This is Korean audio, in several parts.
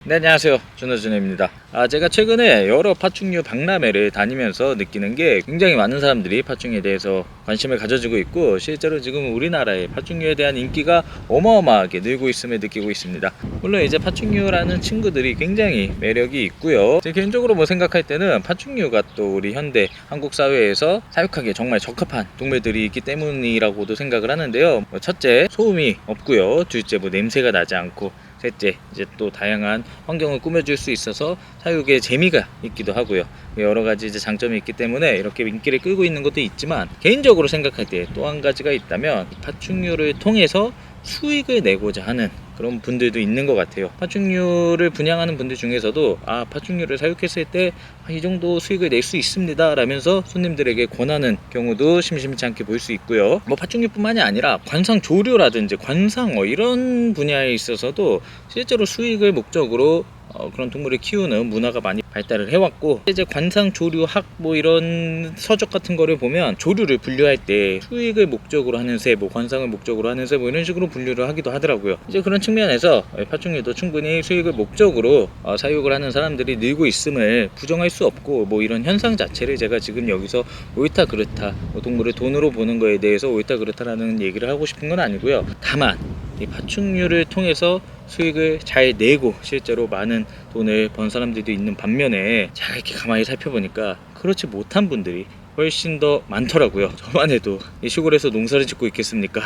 네, 안녕하세요. 준호준호입니다. 제가 최근에 여러 파충류 박람회를 다니면서 느끼는 게 굉장히 많은 사람들이 파충류에 대해서 관심을 가져주고 있고, 실제로 지금 우리나라의 파충류에 대한 인기가 어마어마하게 늘고 있음을 느끼고 있습니다. 물론 이제 파충류라는 친구들이 굉장히 매력이 있고요. 제 개인적으로 생각할 때는 파충류가 또 우리 현대 한국 사회에서 사육하기에 정말 적합한 동물들이 있기 때문이라고도 생각을 하는데요. 첫째, 소음이 없고요. 둘째, 냄새가 나지 않고, 셋째, 이제 또 다양한 환경을 꾸며줄 수 있어서 사육에 재미가 있기도 하고요. 여러 가지 이제 장점이 있기 때문에 이렇게 인기를 끌고 있는 것도 있지만, 개인적으로 생각할 때 또 한 가지가 있다면 파충류를 통해서 수익을 내고자 하는 그런 분들도 있는 것 같아요. 파충류를 분양하는 분들 중에서도 파충류를 사육했을 때 이 정도 수익을 낼 수 있습니다 라면서 손님들에게 권하는 경우도 심심치 않게 볼 수 있고요. 파충류뿐만이 아니라 관상 조류라든지 관상 이런 분야에 있어서도 실제로 수익을 목적으로 그런 동물을 키우는 문화가 많이 발달을 해왔고, 이제 관상 조류학 이런 서적 같은 거를 보면 조류를 분류할 때 수익을 목적으로 하는 새, 관상을 목적으로 하는 새 이런 식으로 분류를 하기도 하더라고요. 이제 그런 측면에서 파충류도 충분히 수익을 목적으로 사육을 하는 사람들이 늘고 있음을 부정할 수 없고, 이런 현상 자체를 제가 지금 여기서 옳다 그렇다, 동물을 돈으로 보는 거에 대해서 옳다 그렇다라는 얘기를 하고 싶은 건 아니고요. 다만 이 파충류를 통해서 수익을 잘 내고 실제로 많은 돈을 번 사람들도 있는 반면에, 잘 이렇게 가만히 살펴보니까 그렇지 못한 분들이 훨씬 더 많더라고요. 저만 해도 이 시골에서 농사를 짓고 있겠습니까?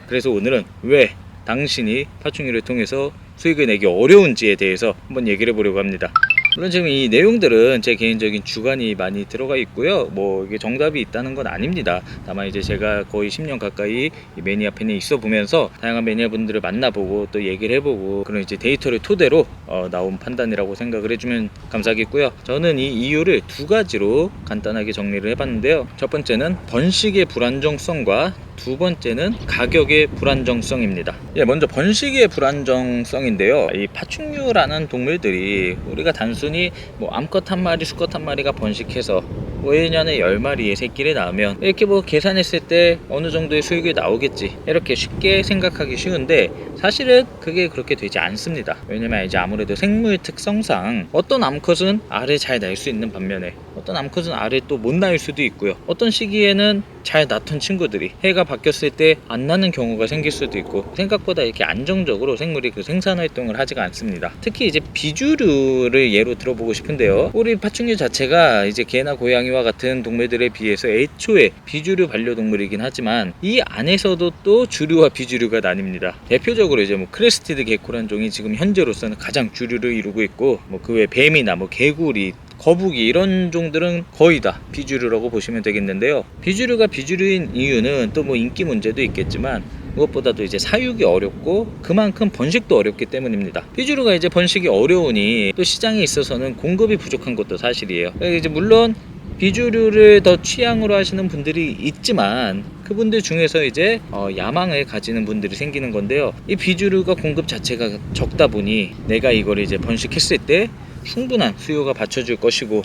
그래서 오늘은 왜 당신이 파충류를 통해서 수익을 내기 어려운지에 대해서 한번 얘기를 해보려고 합니다. 물론 지금 이 내용들은 제 개인적인 주관이 많이 들어가 있고요. 이게 정답이 있다는 건 아닙니다. 다만 이제 제가 거의 10년 가까이 이 매니아 팬에 있어 보면서 다양한 매니아 분들을 만나보고 또 얘기를 해보고, 그런 이제 데이터를 토대로 나온 판단이라고 생각을 해주면 감사하겠고요. 저는 이 이유를 두 가지로 간단하게 정리를 해봤는데요. 첫 번째는 번식의 불안정성과 두 번째는 가격의 불안정성입니다. 먼저 번식의 불안정성인데요. 이 파충류라는 동물들이 우리가 단순히 암컷 한 마리, 수컷 한 마리가 번식해서 1년에 10마리의 새끼를 낳으면 이렇게 계산했을 때 어느 정도의 수익이 나오겠지, 이렇게 쉽게 생각하기 쉬운데 사실은 그게 그렇게 되지 않습니다. 왜냐면 이제 아무래도 생물 특성상 어떤 암컷은 알을 잘 낳을 수 있는 반면에 어떤 암컷은 알을 또 못 낳을 수도 있고요. 어떤 시기에는 잘 낳던 친구들이 해가 바뀌었을 때 안 나는 경우가 생길 수도 있고, 생각보다 이렇게 안정적으로 생물이 생산 활동을 하지가 않습니다. 특히 이제 비주류를 예로 들어보고 싶은데요. 우리 파충류 자체가 이제 개나 고양이와 같은 동물들에 비해서 애초에 비주류 반려동물이긴 하지만 이 안에서도 또 주류와 비주류가 나뉩니다. 대표적으로 이제 크레스티드 게코라는 종이 지금 현재로서는 가장 주류를 이루고 있고, 그 외 뱀이나 개구리, 거북이 이런 종들은 거의 다 비주류라고 보시면 되겠는데요. 비주류가 비주류인 이유는 또 인기 문제도 있겠지만 무엇보다도 이제 사육이 어렵고 그만큼 번식도 어렵기 때문입니다. 비주류가 이제 번식이 어려우니 또 시장에 있어서는 공급이 부족한 것도 사실이에요. 이제 물론 비주류를 더 취향으로 하시는 분들이 있지만 그분들 중에서 이제 야망을 가지는 분들이 생기는 건데요. 이 비주류가 공급 자체가 적다 보니 내가 이걸 이제 번식했을 때 충분한 수요가 받쳐줄 것이고,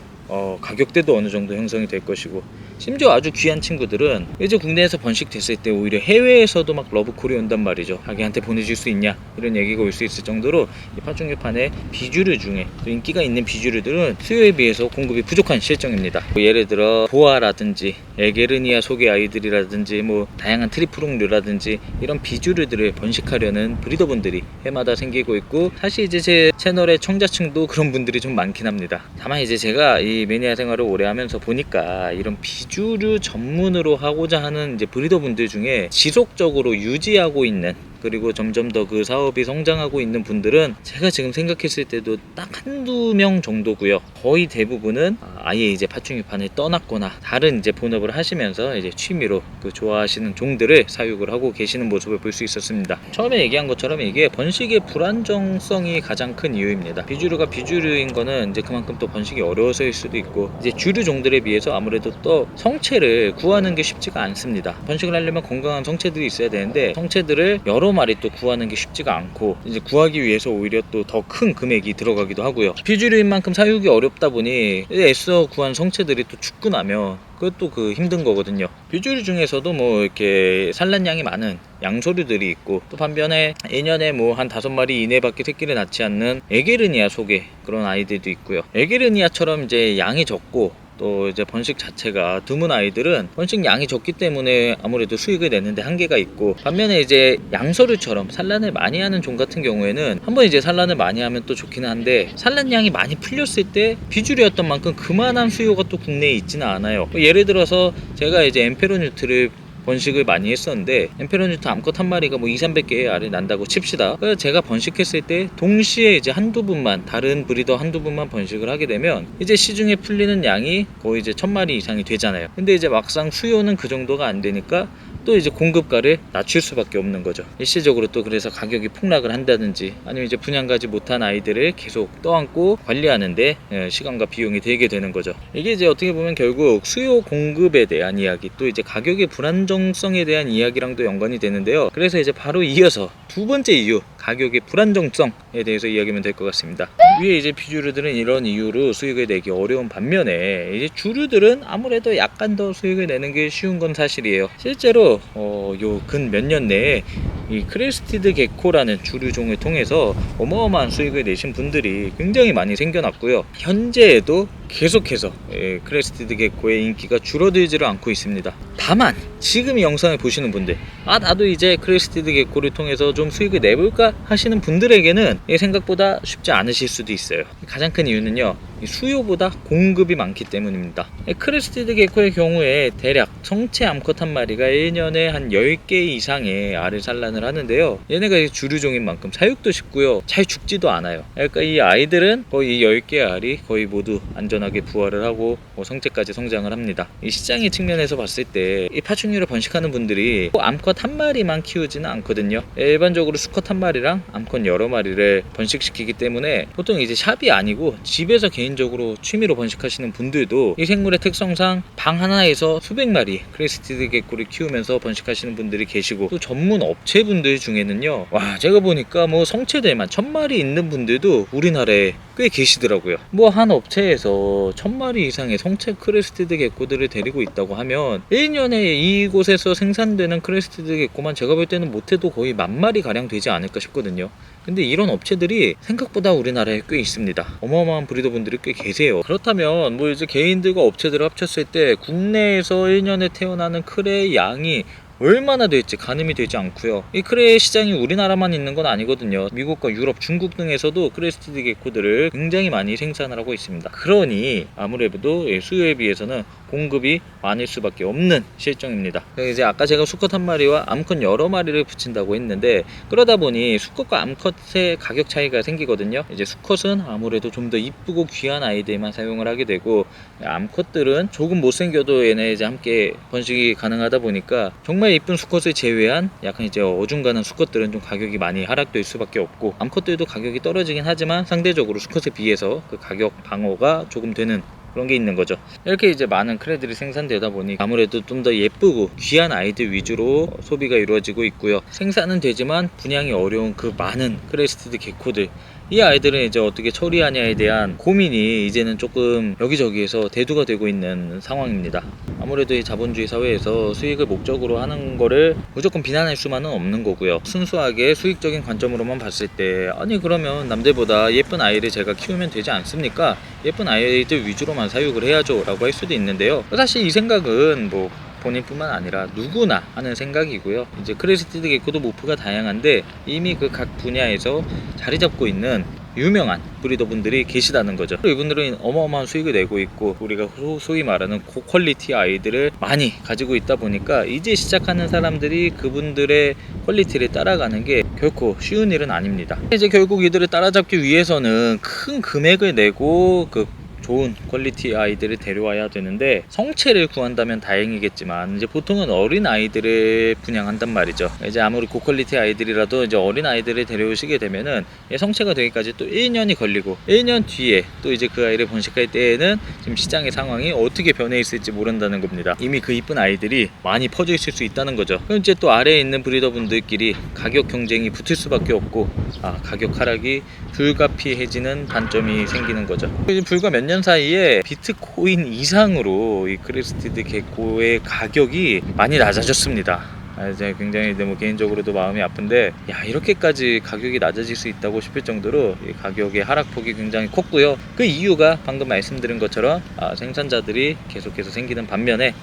가격대도 어느 정도 형성이 될 것이고, 심지어 아주 귀한 친구들은 이제 국내에서 번식됐을 때 오히려 해외에서도 러브콜이 온단 말이죠. 자기한테 보내줄 수 있냐, 이런 얘기가 올 수 있을 정도로 이 파충류판의 비주류 중에 또 인기가 있는 비주류들은 수요에 비해서 공급이 부족한 실정입니다. 예를 들어 보아라든지 에게르니아 속의 아이들이라든지 다양한 트리프롱류라든지 이런 비주류들을 번식하려는 브리더분들이 해마다 생기고 있고, 사실 이제 제 채널의 청자층도 그런 분들이 좀 많긴 합니다. 다만 이제 제가 이 매니아 생활을 오래 하면서 보니까 이런 비주류 전문으로 하고자 하는 이제 브리더분들 중에 지속적으로 유지하고 있는, 그리고 점점 더 그 사업이 성장하고 있는 분들은 제가 지금 생각했을 때도 딱 한두 명 정도고요. 거의 대부분은 아예 이제 파충류판을 떠났거나 다른 이제 본업을 하시면서 이제 취미로 좋아하시는 종들을 사육을 하고 계시는 모습을 볼 수 있었습니다. 처음에 얘기한 것처럼 이게 번식의 불안정성이 가장 큰 이유입니다. 비주류가 비주류인 거는 이제 그만큼 또 번식이 어려워서일 수도 있고, 이제 주류 종들에 비해서 아무래도 또 성체를 구하는 게 쉽지가 않습니다. 번식을 하려면 건강한 성체들이 있어야 되는데 성체들을 여러 마리 또 구하는 게 쉽지가 않고, 이제 구하기 위해서 오히려 또 더 큰 금액이 들어가기도 하고요. 비주류인 만큼 사육이 어렵다 보니 애써 구한 성체들이 또 죽고 나면 그것도 그 힘든 거거든요. 뷰주류 중에서도 뭐 이렇게 산란량이 많은 양소류들이 있고, 또 반면에 1년에 뭐 한 5마리 이내밖에 새끼를 낳지 않는 에게르니아 속의 그런 아이들도 있고요. 에게르니아처럼 이제 양이 적고 또 이제 번식 자체가 드문 아이들은 번식 양이 적기 때문에 아무래도 수익을 내는데 한계가 있고, 반면에 이제 양서류처럼 산란을 많이 하는 종 같은 경우에는 한번 이제 산란을 많이 하면 또 좋기는 한데, 산란량이 많이 풀렸을 때 비주류였던 만큼 그만한 수요가 또 국내에 있지는 않아요. 예를 들어서 제가 이제 엠페로뉴트를 번식을 많이 했었는데, 엠페로뉴트 암컷 한 마리가 뭐 200~300개의 알을 난다고 칩시다. 그래서 제가 번식했을 때 동시에 이제 한두 분만, 다른 브리더 한두 분만 번식을 하게 되면 이제 시중에 풀리는 양이 거의 이제 1000마리 이상이 되잖아요. 근데 이제 막상 수요는 그 정도가 안 되니까 또 이제 공급가를 낮출 수밖에 없는 거죠. 일시적으로 또 그래서 가격이 폭락을 한다든지, 아니면 이제 분양가지 못한 아이들을 계속 떠안고 관리하는데 시간과 비용이 들게 되는 거죠. 이게 이제 어떻게 보면 결국 수요 공급에 대한 이야기, 또 이제 가격의 불안정성에 대한 이야기랑도 연관이 되는데요. 그래서 이제 바로 이어서 두 번째 이유, 가격의 불안정성에 대해서 이야기하면 될 것 같습니다. 위에 이제 비주류들은 이런 이유로 수익을 내기 어려운 반면에, 이제 주류들은 아무래도 약간 더 수익을 내는 게 쉬운 건 사실이에요. 실제로 요 근 몇 년 내에 이 크레스티드 게코라는 주류종을 통해서 어마어마한 수익을 내신 분들이 굉장히 많이 생겨났고요. 현재에도 계속해서 크레스티드 게코의 인기가 줄어들지를 않고 있습니다. 다만 지금 이 영상을 보시는 분들, 나도 이제 크레스티드 게코를 통해서 좀 수익을 내볼까 하시는 분들에게는 생각보다 쉽지 않으실 수도 있어요. 가장 큰 이유는요, 수요보다 공급이 많기 때문입니다. 크레스티드 게코의 경우에 대략 성체 암컷 한 마리가 1년에 한 10개 이상의 알을 산란을 하는데요. 얘네가 주류종인 만큼 사육도 쉽고요, 잘 죽지도 않아요. 그러니까 이 아이들은 거의 이 10개의 알이 거의 모두 안전하게 부화를 하고 성체까지 성장을 합니다. 이 시장의 측면에서 봤을 때 이 파충류를 번식하는 분들이 암컷 한 마리만 키우지는 않거든요. 일반적으로 수컷 한 마리랑 암컷 여러 마리를 번식시키기 때문에 보통 이제 샵이 아니고 집에서 개인적으로 취미로 번식하시는 분들도 이 생물의 특성상 방 하나에서 수백 마리 크레스티드 게코를 키우면서 번식하시는 분들이 계시고, 또 전문 업체분들 중에는요, 제가 보니까 뭐 성체들만 1000마리 있는 분들도 우리나라에 꽤 계시더라고요. 뭐 한 업체에서 1000마리 이상의 성체 크레스티드 게코들을 데리고 있다고 하면 1년에 이곳에서 생산되는 크레스티드 게코만 제가 볼 때는 못해도 거의 10,000마리 가량 되지 않을까 싶거든요. 근데 이런 업체들이 생각보다 우리나라에 꽤 있습니다. 어마어마한 브리더분들이 꽤 계세요. 그렇다면 뭐 이제 개인들과 업체들을 합쳤을 때 국내에서 1년에 태어나는 크레의 양이 얼마나 될지 가늠이 되지 않고요. 이 크레의 시장이 우리나라만 있는 건 아니거든요. 미국과 유럽, 중국 등에서도 크레스티드 게코들을 굉장히 많이 생산을 하고 있습니다. 그러니 아무래도 수요에 비해서는 공급이 많을 수밖에 없는 실정입니다. 이제 아까 제가 수컷 한 마리와 암컷 여러 마리를 붙인다고 했는데, 그러다 보니 수컷과 암컷의 가격 차이가 생기거든요. 이제 수컷은 아무래도 좀 더 이쁘고 귀한 아이들만 사용을 하게 되고, 암컷들은 조금 못생겨도 얘네 이제 함께 번식이 가능하다 보니까 정말 이쁜 수컷을 제외한 약간 이제 어중간한 수컷들은 좀 가격이 많이 하락될 수밖에 없고, 암컷들도 가격이 떨어지긴 하지만 상대적으로 수컷에 비해서 그 가격 방어가 조금 되는 그런 게 있는 거죠. 이렇게 이제 많은 크레들이 생산되다 보니 아무래도 좀 더 예쁘고 귀한 아이들 위주로 소비가 이루어지고 있고요. 생산은 되지만 분양이 어려운 그 많은 크레스티드 게코들, 이 아이들은 이제 어떻게 처리하냐에 대한 고민이 이제는 조금 여기저기에서 대두가 되고 있는 상황입니다. 아무래도 이 자본주의 사회에서 수익을 목적으로 하는 거를 무조건 비난할 수만은 없는 거고요. 순수하게 수익적인 관점으로만 봤을 때, 아니 그러면 남들보다 예쁜 아이를 제가 키우면 되지 않습니까? 예쁜 아이들 위주로만 사육을 해야죠 라고 할 수도 있는데요. 사실 이 생각은 뭐 본인뿐만 아니라 누구나 하는 생각이고요. 이제 크레스티드 게코도 모프가 다양한데 이미 그 각 분야에서 자리 잡고 있는 유명한 브리더분들이 계시다는 거죠. 이분들은 어마어마한 수익을 내고 있고, 우리가 소위 말하는 고퀄리티 아이들을 많이 가지고 있다 보니까 이제 시작하는 사람들이 그분들의 퀄리티를 따라가는 게 결코 쉬운 일은 아닙니다. 이제 결국 이들을 따라잡기 위해서는 큰 금액을 내고 그 좋은 퀄리티 아이들을 데려와야 되는데, 성체를 구한다면 다행이겠지만 이제 보통은 어린 아이들을 분양한단 말이죠. 이제 아무리 고퀄리티 아이들이라도 이제 어린 아이들을 데려오시게 되면은 성체가 되기까지 또 1년이 걸리고, 1년 뒤에 또 이제 그 아이를 번식할 때에는 지금 시장의 상황이 어떻게 변해 있을지 모른다는 겁니다. 이미 그 이쁜 아이들이 많이 퍼져 있을 수 있다는 거죠. 그럼 이제 또 아래에 있는 브리더분들끼리 가격 경쟁이 붙을 수밖에 없고, 가격 하락이 불가피해지는 단점이 생기는 거죠. 불과 몇 년 년 사이에 비트코인 이상으로 이 크레스티드 개코의 가격이 많이 낮아졌습니다. 이제 굉장히 뭐 개인적으로도 마음이 아픈데, 야, 이렇게까지 가격이 낮아질 수 있다고 싶을 정도로 이 가격의 하락폭이 굉장히 컸고요. 그 이유가 방금 말씀드린 것처럼 생산자들이 계속해서 생기는 반면에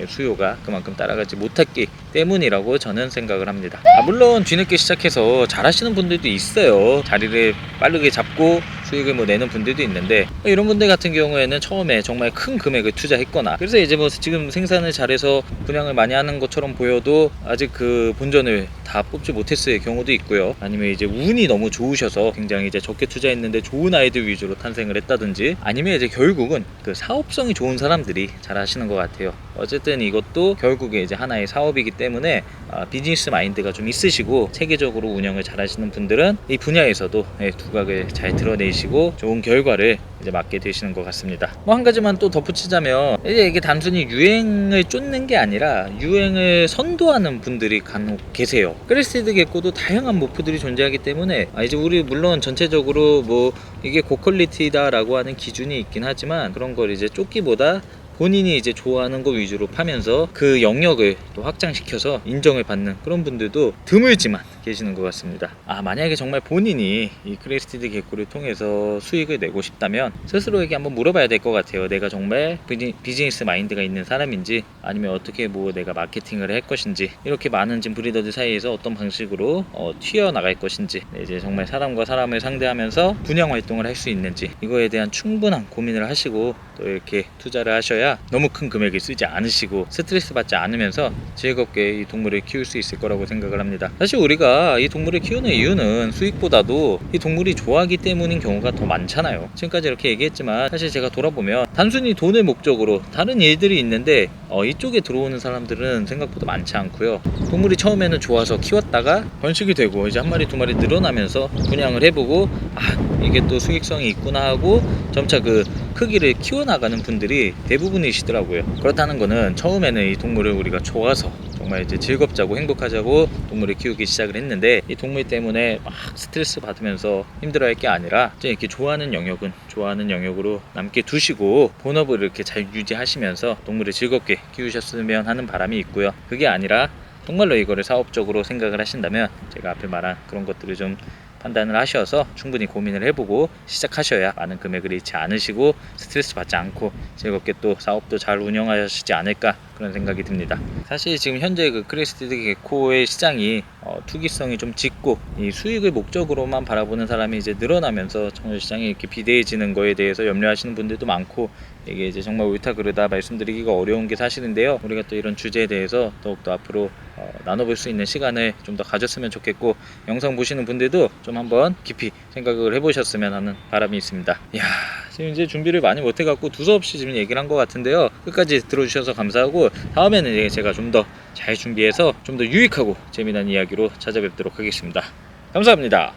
수요가 그만큼 따라가지 못했기 때문이라고 저는 생각을 합니다. 물론 뒤늦게 시작해서 잘하시는 분들도 있어요. 자리를 빠르게 잡고 수익을 뭐 내는 분들도 있는데, 이런 분들 같은 경우에는 처음에 정말 큰 금액을 투자했거나, 그래서 이제 뭐 지금 생산을 잘해서 분양을 많이 하는 것처럼 보여도 아직 그 본전을 다 뽑지 못했을 경우도 있고요. 아니면 이제 운이 너무 좋으셔서 굉장히 이제 적게 투자했는데 좋은 아이들 위주로 탄생을 했다든지, 아니면 이제 결국은 그 사업성이 좋은 사람들이 잘 하시는 것 같아요. 어쨌든 이것도 결국에 이제 하나의 사업이기 때문에 비즈니스 마인드가 좀 있으시고 체계적으로 운영을 잘 하시는 분들은 이 분야에서도 두각을 잘 드러내시고 좋은 결과를 이제 맞게 되시는 것 같습니다. 뭐 한 가지만 또 덧붙이자면, 이게 단순히 유행을 쫓는 게 아니라 유행을 선도하는 분들이 간혹 계세요. 크레스티드 개코도 다양한 모프들이 존재하기 때문에 이제 우리 물론 전체적으로 뭐 이게 고퀄리티다 라고 하는 기준이 있긴 하지만, 그런 걸 이제 쫓기보다 본인이 이제 좋아하는 거 위주로 파면서 그 영역을 또 확장시켜서 인정을 받는 그런 분들도 드물지만 계시는 것 같습니다. 만약에 정말 본인이 이 크레스티드 개코를 통해서 수익을 내고 싶다면 스스로에게 한번 물어봐야 될 것 같아요. 내가 정말 비즈니스 마인드가 있는 사람인지, 아니면 어떻게 뭐 내가 마케팅을 할 것인지, 이렇게 많은 지금 브리더들 사이에서 어떤 방식으로 튀어나갈 것인지, 이제 정말 사람과 사람을 상대하면서 분양 활동을 할 수 있는지, 이거에 대한 충분한 고민을 하시고 또 이렇게 투자를 하셔야 너무 큰 금액을 쓰지 않으시고 스트레스 받지 않으면서 즐겁게 이 동물을 키울 수 있을 거라고 생각을 합니다. 사실 우리가 이 동물을 키우는 이유는 수익보다도 이 동물이 좋아하기 때문인 경우가 더 많잖아요. 지금까지 이렇게 얘기했지만 사실 제가 돌아보면 단순히 돈을 목적으로 다른 일들이 있는데 이쪽에 들어오는 사람들은 생각보다 많지 않고요. 동물이 처음에는 좋아서 키웠다가 번식이 되고 이제 한 마리 두 마리 늘어나면서 분양을 해보고 이게 또 수익성이 있구나 하고 점차 그 크기를 키워나가는 분들이 대부분이시더라고요. 그렇다는 거는 처음에는 이 동물을 우리가 좋아서 정말 이제 즐겁자고 행복하자고 동물을 키우기 시작을 했는데, 이 동물 때문에 막 스트레스 받으면서 힘들어할 게 아니라 이제 이렇게 좋아하는 영역은 좋아하는 영역으로 남게 두시고 본업을 이렇게 잘 유지하시면서 동물을 즐겁게 키우셨으면 하는 바람이 있고요. 그게 아니라 정말로 이거를 사업적으로 생각을 하신다면 제가 앞에 말한 그런 것들을 좀 판단을 하셔서 충분히 고민을 해보고 시작하셔야 많은 금액을 잃지 않으시고 스트레스 받지 않고 즐겁게 또 사업도 잘 운영하시지 않을까, 그런 생각이 듭니다. 사실 지금 현재 그 크레스티드 개코의 시장이 투기성이 좀 짙고 이 수익을 목적으로만 바라보는 사람이 이제 늘어나면서 정말 시장이 이렇게 비대해지는 거에 대해서 염려하시는 분들도 많고, 이게 이제 정말 옳다 그르다 말씀드리기가 어려운 게 사실인데요. 우리가 또 이런 주제에 대해서 더욱더 앞으로 나눠볼 수 있는 시간을 좀 더 가졌으면 좋겠고, 영상 보시는 분들도 좀 한번 깊이 생각을 해보셨으면 하는 바람이 있습니다. 이야, 지금 이제 준비를 많이 못해갖고 두서없이 지금 얘기를 한 것 같은데요. 끝까지 들어주셔서 감사하고, 다음에는 제가 좀 더 잘 준비해서 좀 더 유익하고 재미난 이야기로 찾아뵙도록 하겠습니다. 감사합니다.